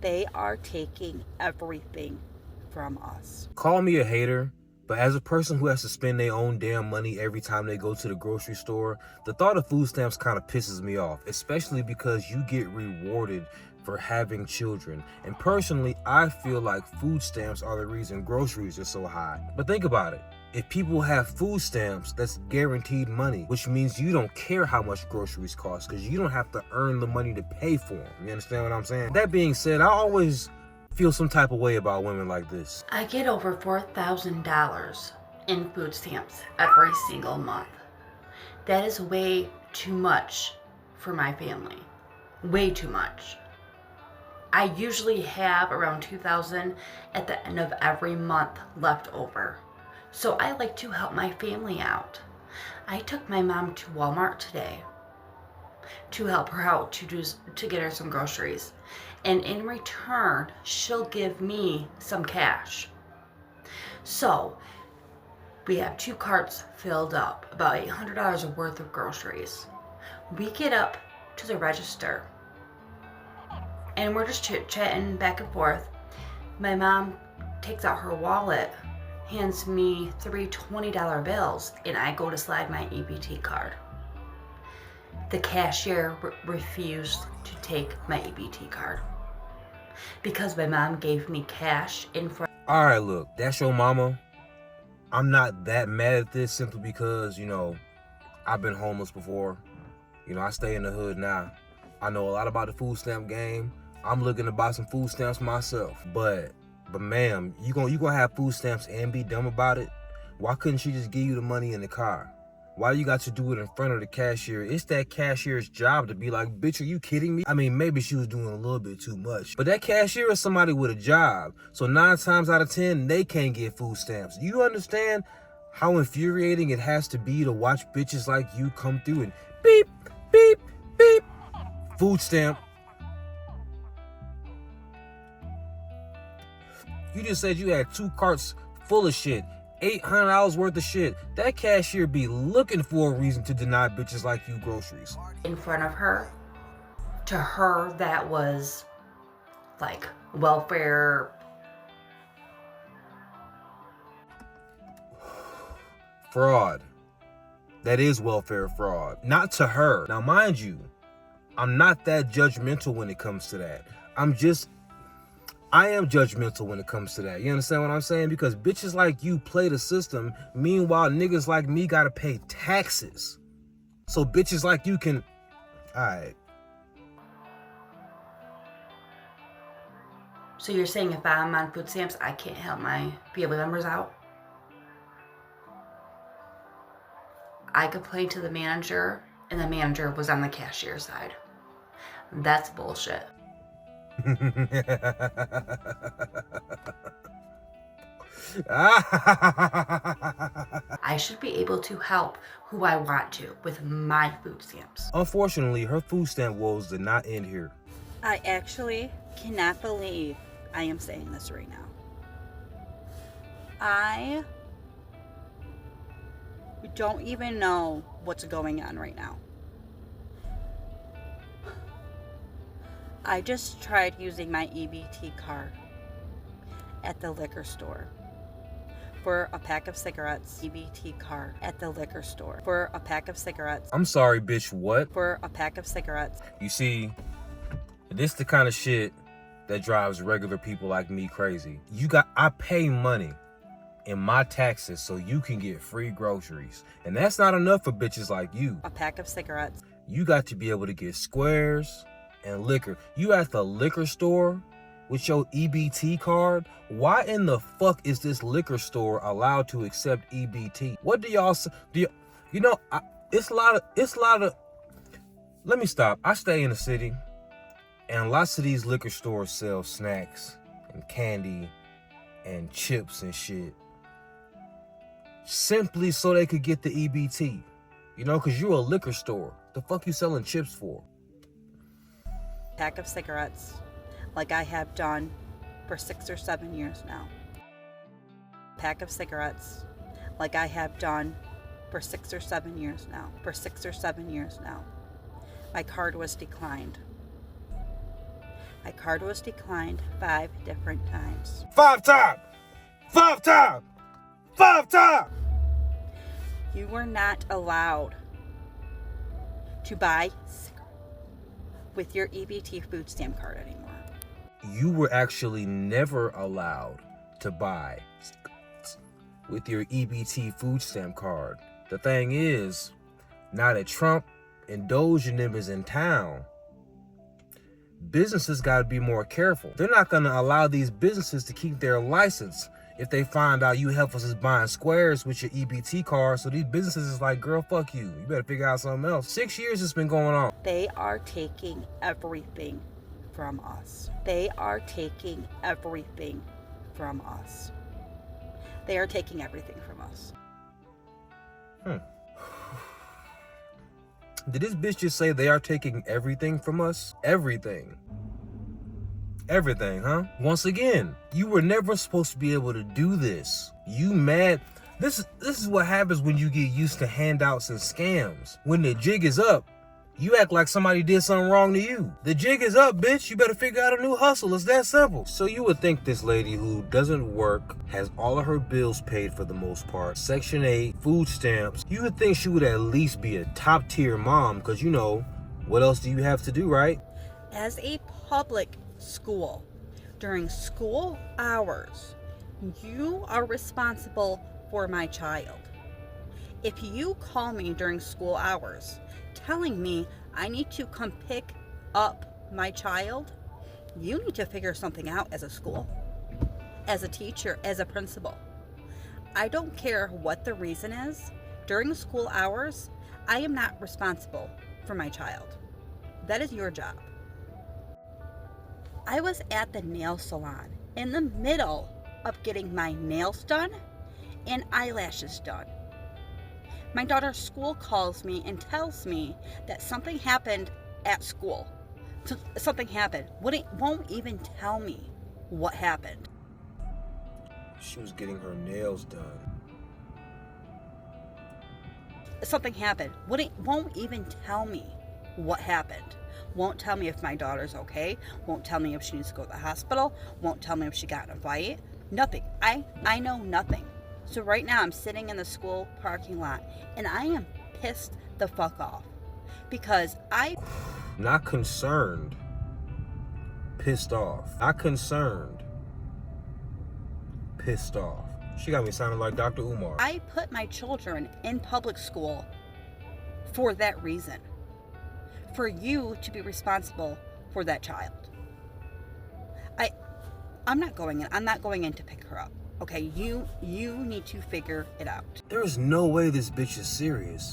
They are taking everything from us. Call me a hater, but as a person who has to spend their own damn money every time they go to the grocery store, the thought of food stamps kind of pisses me off, especially because you get rewarded for having children. And personally, I feel like food stamps are the reason groceries are so high. But think about it. If people have food stamps, that's guaranteed money, which means you don't care how much groceries cost because you don't have to earn the money to pay for them. You understand what I'm saying? That being said, I always feel some type of way about women like this. I get over $4,000 in food stamps every single month. That is way too much for my family. Way too much. I usually have around $2,000 at the end of every month left over. So I like to help my family out. I took my mom to Walmart today to help her out to get her some groceries. And in return, she'll give me some cash. So we have 2 carts filled up, about $800 worth of groceries. We get up to the register and we're just chit-chatting back and forth. My mom takes out her wallet, hands me 3 $20 bills, and I go to slide my EBT card. The cashier refused to take my EBT card because my mom gave me cash in front. All right, look, that's your mama. I'm not that mad at this simply because, I've been homeless before. I stay in the hood now. I know a lot about the food stamp game. I'm looking to buy some food stamps myself. But ma'am, you gonna have food stamps and be dumb about it? Why couldn't she just give you the money in the car? Why you got to do it in front of the cashier? It's that cashier's job to be like, bitch, are you kidding me? I mean, maybe she was doing a little bit too much. But that cashier is somebody with a job. So 9 times out of 10, they can't get food stamps. You understand how infuriating it has to be to watch bitches like you come through and beep, beep, beep, food stamp. You just said you had 2 carts full of shit. $800 worth of shit. That cashier be looking for a reason to deny bitches like you groceries. In front of her. To her, that was like welfare. Fraud. That is welfare fraud. Not to her. Now, mind you, I'm not that judgmental when it comes to that. I am judgmental when it comes to that. You understand what I'm saying? Because bitches like you play the system. Meanwhile, niggas like me gotta pay taxes. So bitches like you can... Alright. So you're saying if I'm on food stamps, I can't help my family members out? I complained to the manager, and the manager was on the cashier side. That's bullshit. I should be able to help who I want to with my food stamps. Unfortunately, her food stamp woes did not end here. I actually cannot believe I am saying this right now. I don't even know what's going on right now. I just tried using my EBT card at the liquor store for a pack of cigarettes. EBT card at the liquor store for a pack of cigarettes. I'm sorry, bitch, what? For a pack of cigarettes. You see, this the kind of shit that drives regular people like me crazy. I pay money in my taxes so you can get free groceries. And that's not enough for bitches like you. A pack of cigarettes. You got to be able to get squares and liquor. You at the liquor store with your EBT card? Why in the fuck is this liquor store allowed to accept EBT? What do y'all say? It's a lot of, let me stop. I stay in the city and lots of these liquor stores sell snacks and candy and chips and shit simply so they could get the EBT. Because you're a liquor store. The fuck you selling chips for? Pack of cigarettes, like I have done for 6 or 7 years now. Pack of cigarettes, like I have done for 6 or 7 years now. For 6 or 7 years now. My card was declined. My card was declined 5 different times. 5 times! 5 times! 5 times! You were not allowed to buy with your EBT food stamp card anymore. You were actually never allowed to buy with your EBT food stamp card. The thing is, now that Trump and Doge and them is in town, businesses got to be more careful. They're not going to allow these businesses to keep their license if they find out you help us is buying squares with your EBT card. So these businesses is like, girl, fuck you. You better figure out something else. 6 years it's been going on. They are taking everything from us. They are taking everything from us. They are taking everything from us. Did this bitch just say they are taking everything from us? Everything. Everything, huh? Once again, you were never supposed to be able to do this. You mad? This is what happens when you get used to handouts and scams. When the jig is up, you act like somebody did something wrong to you. The jig is up, bitch. You better figure out a new hustle. It's that simple. So you would think this lady who doesn't work, has all of her bills paid for the most part, Section 8, food stamps, you would think she would at least be a top tier mom, because you know, what else do you have to do, right? As a public school, during school hours, you are responsible for my child. If you call me during school hours telling me I need to come pick up my child, you need to figure something out as a school, as a teacher, as a principal. I don't care what the reason is. During school hours, I am not responsible for my child. That is your job. I was at the nail salon in the middle of getting my nails done and eyelashes done. My daughter's school calls me and tells me that something happened at school. Something happened. Won't even tell me what happened. She was getting her nails done. Something happened. Won't even tell me what happened. Won't tell me if my daughter's okay. Won't tell me if she needs to go to the hospital. Won't tell me if she got in a fight. Nothing. I know nothing. So right now I'm sitting in the school parking lot and I am pissed the fuck off because Not concerned. Pissed off. Not concerned. Pissed off. She got me sounding like Dr. Umar. I put my children in public school for that reason. For you to be responsible for that child. I'm not going in. I'm not going in to pick her up. Okay, you need to figure it out. There is no way this bitch is serious.